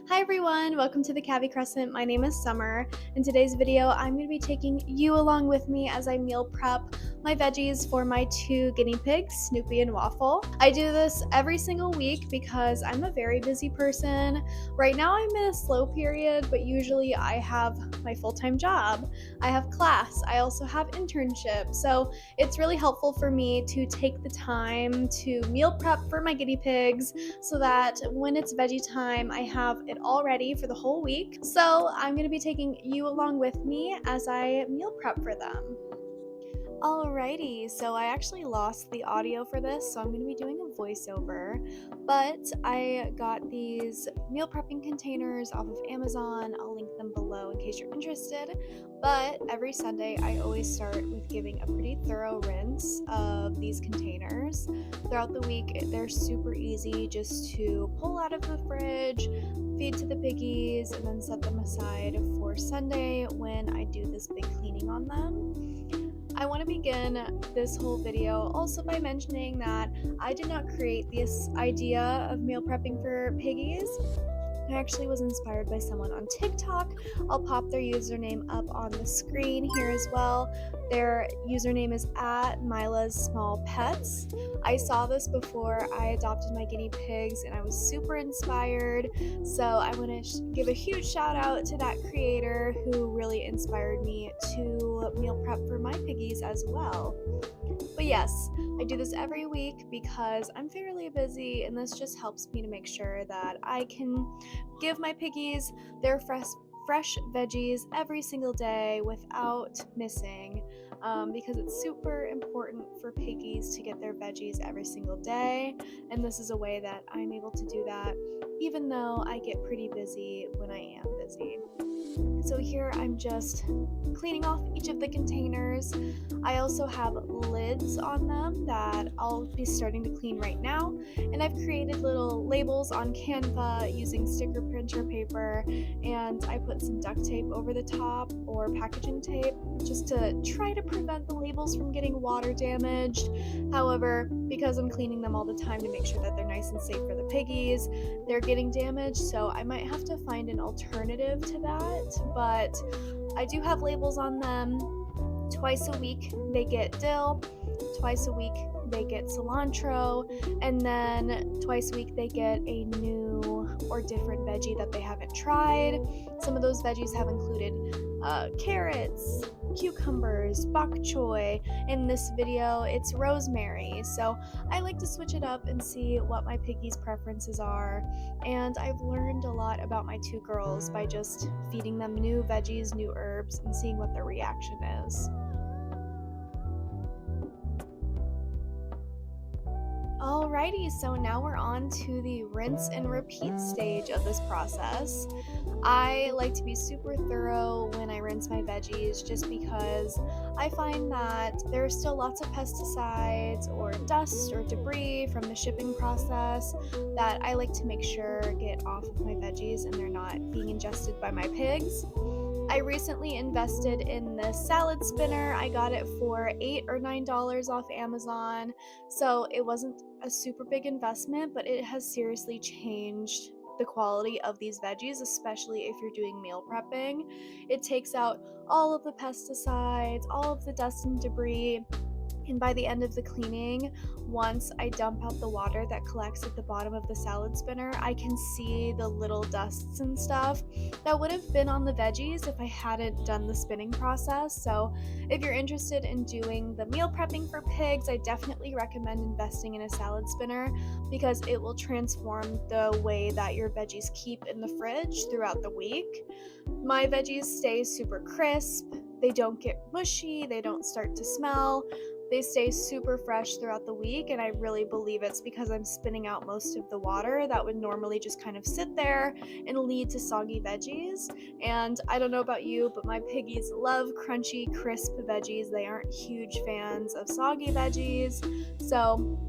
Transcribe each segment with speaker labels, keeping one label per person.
Speaker 1: Hi everyone, welcome to the Cavi Crescent. My name is Summer. In today's video, I'm going to be taking you along with me as I meal prep my veggies for my two guinea pigs, Snoopy and Waffle. I do this every single week because I'm a very busy person. Right now I'm in a slow period, but usually I have my full-time job. I have class. I also have internship. So it's really helpful for me to take the time to meal prep for my guinea pigs so that when it's veggie time, I have it all ready for the whole week. So I'm going to be taking you along with me as I meal prep for them. Alrighty, so I actually lost the audio for this, so I'm going to be doing a voiceover. But I got these meal prepping containers off of Amazon. I'll link them below in case you're interested. But every Sunday, I always start with giving a pretty thorough rinse of these containers. Throughout the week, they're super easy just to pull out of the fridge, feed to the piggies, and then set them aside for Sunday when I do this big cleaning on them. I want to begin this whole video also by mentioning that I did not create this idea of meal prepping for piggies. I actually was inspired by someone on TikTok. I'll pop their username up on the screen here as well. Their username is at Mila's Small Pets. I saw this before I adopted my guinea pigs and I was super inspired. So I want to give a huge shout out to that creator who really inspired me to meal prep for my piggies as well. But yes, I do this every week because I'm fairly busy and this just helps me to make sure that I can give my piggies their fresh veggies every single day without missing, because it's super important for piggies to get their veggies every single day, and this is a way that I'm able to do that even though I get pretty busy when I am busy. So here I'm just cleaning off each of the containers. I also have lids on them that I'll be starting to clean right now. And I've created little labels on Canva using sticker printer paper, and I put some duct tape over the top or packaging tape just to try to prevent the labels from getting water damaged. However, because I'm cleaning them all the time to make sure that they're nice and safe for the piggies, they're getting damaged, so I might have to find an alternative to that, but I do have labels on them. Twice a week they get dill, twice a week they get cilantro, and then twice a week they get a new or different veggie that they haven't tried. Some of those veggies have included carrots, cucumbers, bok choy. In this video, it's rosemary. So I like to switch it up and see what my piggies' preferences are. And I've learned a lot about my two girls by just feeding them new veggies, new herbs, and seeing what their reaction is. Alrighty, so now we're on to the rinse and repeat stage of this process. I like to be super thorough when I rinse my veggies just because I find that there are still lots of pesticides or dust or debris from the shipping process that I like to make sure get off of my veggies and they're not being ingested by my pigs. I recently invested in this salad spinner. I got it for $8 or $9 off Amazon, so it wasn't a super big investment, but it has seriously changed the quality of these veggies, especially if you're doing meal prepping. It takes out all of the pesticides, all of the dust and debris. And by the end of the cleaning, once I dump out the water that collects at the bottom of the salad spinner, I can see the little dusts and stuff that would have been on the veggies if I hadn't done the spinning process. So if you're interested in doing the meal prepping for pigs, I definitely recommend investing in a salad spinner because it will transform the way that your veggies keep in the fridge throughout the week. My veggies stay super crisp. They don't get mushy. They don't start to smell. They stay super fresh throughout the week, and I really believe it's because I'm spinning out most of the water that would normally just kind of sit there and lead to soggy veggies. And I don't know about you, but my piggies love crunchy, crisp veggies. They aren't huge fans of soggy veggies, so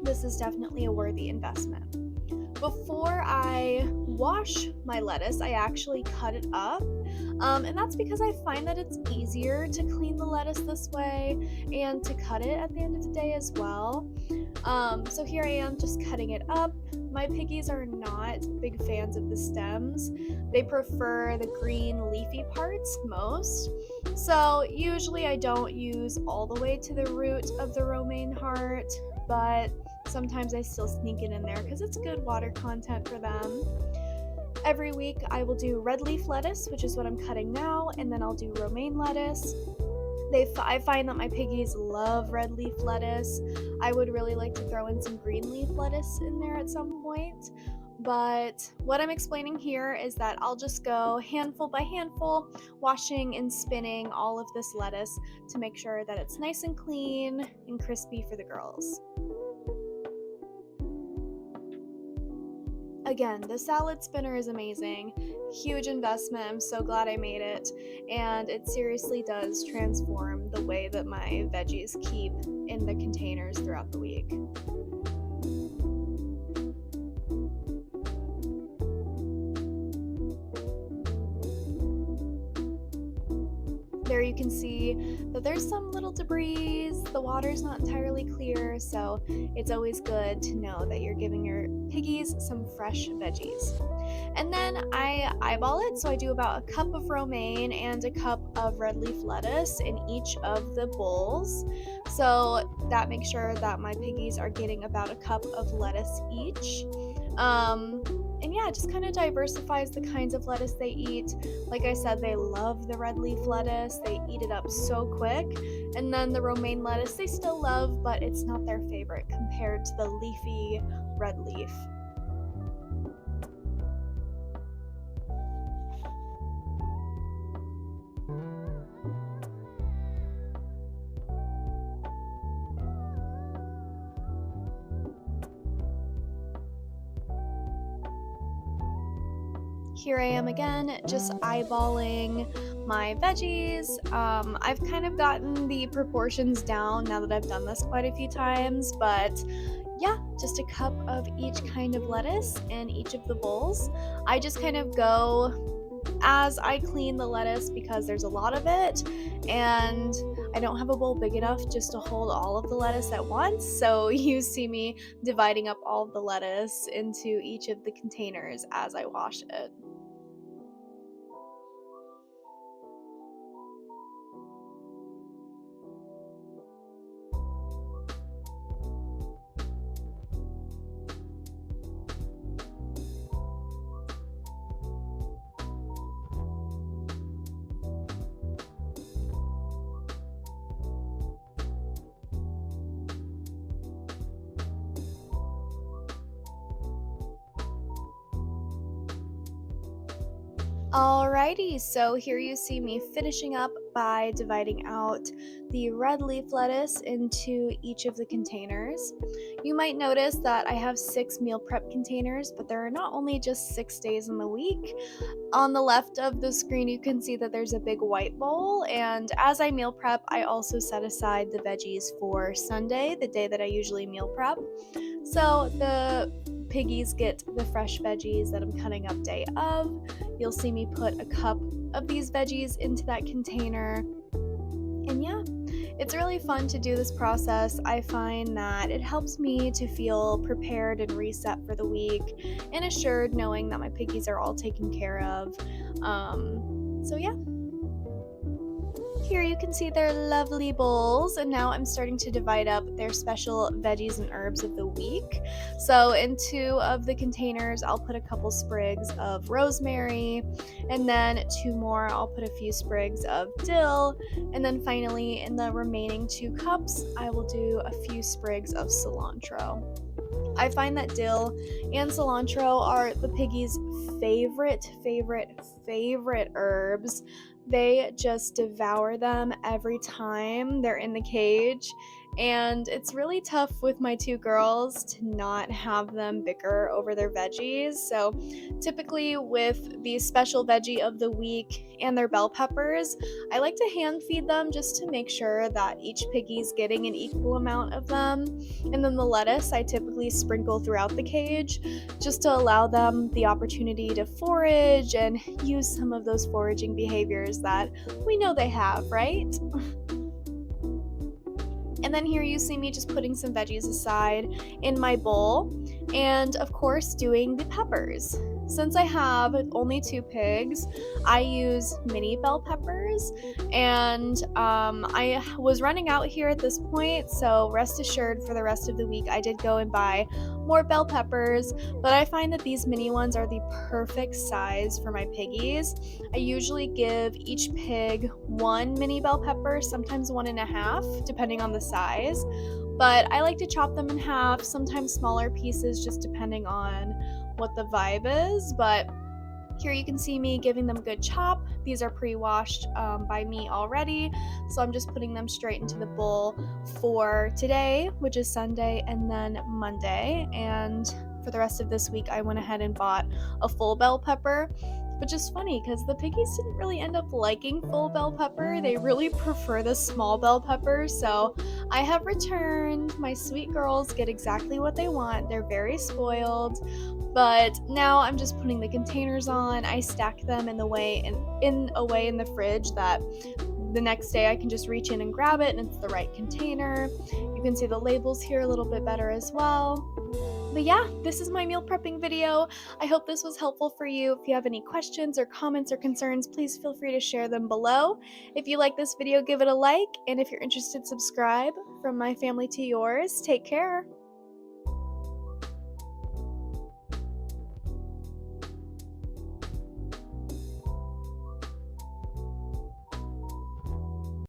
Speaker 1: this is definitely a worthy investment. Before I wash my lettuce, I actually cut it up, and that's because I find that it's easier to clean the lettuce this way and to cut it at the end of the day as well. So here I am just cutting it up. My piggies are not big fans of the stems. They prefer the green leafy parts most. So usually I don't use all the way to the root of the romaine heart, but sometimes I still sneak it in there because it's good water content for them. Every week I will do red leaf lettuce, which is what I'm cutting now, and then I'll do romaine lettuce. I find that my piggies love red leaf lettuce. I would really like to throw in some green leaf lettuce in there at some point. But what I'm explaining here is that I'll just go handful by handful, washing and spinning all of this lettuce to make sure that it's nice and clean and crispy for the girls. Again, the salad spinner is amazing. Huge investment. I'm so glad I made it. And it seriously does transform the way that my veggies keep in the containers throughout the week. There you can see that there's some little debris, the water's not entirely clear, so it's always good to know that you're giving your piggies some fresh veggies. And then I eyeball it, so I do about a cup of romaine and a cup of red leaf lettuce in each of the bowls. So that makes sure that my piggies are getting about a cup of lettuce each. And yeah, it just kind of diversifies the kinds of lettuce they eat. Like I said, they love the red leaf lettuce. They eat it up so quick. And then the romaine lettuce they still love, but it's not their favorite compared to the leafy red leaf. Here I am again, just eyeballing my veggies. I've kind of gotten the proportions down now that I've done this quite a few times, but yeah, just a cup of each kind of lettuce in each of the bowls. I just kind of go as I clean the lettuce because there's a lot of it, and I don't have a bowl big enough just to hold all of the lettuce at once, so you see me dividing up all of the lettuce into each of the containers as I wash it. Alrighty, so here you see me finishing up by dividing out the red leaf lettuce into each of the containers. You might notice that I have 6 meal prep containers, but there are not only just 6 days in the week. On the left of the screen, you can see that there's a big white bowl, and as I meal prep, I also set aside the veggies for Sunday, the day that I usually meal prep. So the piggies get the fresh veggies that I'm cutting up day of. You'll see me put a cup of these veggies into that container. And yeah, it's really fun to do this process. I find that it helps me to feel prepared and reset for the week and assured knowing that my piggies are all taken care of. So yeah. Here you can see their lovely bowls, and now I'm starting to divide up their special veggies and herbs of the week. So in 2 of the containers, I'll put a couple sprigs of rosemary, and then 2 more, I'll put a few sprigs of dill, and then finally in the remaining 2 cups, I will do a few sprigs of cilantro. I find that dill and cilantro are the piggies' favorite herbs. They just devour them every time they're in the cage, and it's really tough with my 2 girls to not have them bicker over their veggies. So typically with the special veggie of the week and their bell peppers, I like to hand feed them just to make sure that each piggie's getting an equal amount of them. And then the lettuce I typically sprinkle throughout the cage just to allow them the opportunity to forage and use some of those foraging behaviors that we know they have, right? And then here you see me just putting some veggies aside in my bowl, and of course doing the peppers. Since I have only 2 pigs, I use mini bell peppers, and I was running out here at this point, so rest assured for the rest of the week I did go and buy more bell peppers, but I find that these mini ones are the perfect size for my piggies. I usually give each pig 1 mini bell pepper, sometimes 1.5, depending on the size. But I like to chop them in half, sometimes smaller pieces, just depending on what the vibe is. But here you can see me giving them a good chop. These are pre-washed by me already, so I'm just putting them straight into the bowl for today, which is Sunday, and then Monday. And for the rest of this week, I went ahead and bought a full bell pepper, which is funny because the piggies didn't really end up liking full bell pepper. They really prefer the small bell pepper, so I have returned. My sweet girls get exactly what they want. They're very spoiled. But now I'm just putting the containers on. I stack them in a way in the fridge that the next day I can just reach in and grab it and it's the right container. You can see the labels here a little bit better as well. But yeah, this is my meal prepping video. I hope this was helpful for you. If you have any questions or comments or concerns, please feel free to share them below. If you like this video, give it a like, and if you're interested, subscribe. From my family to yours, take care.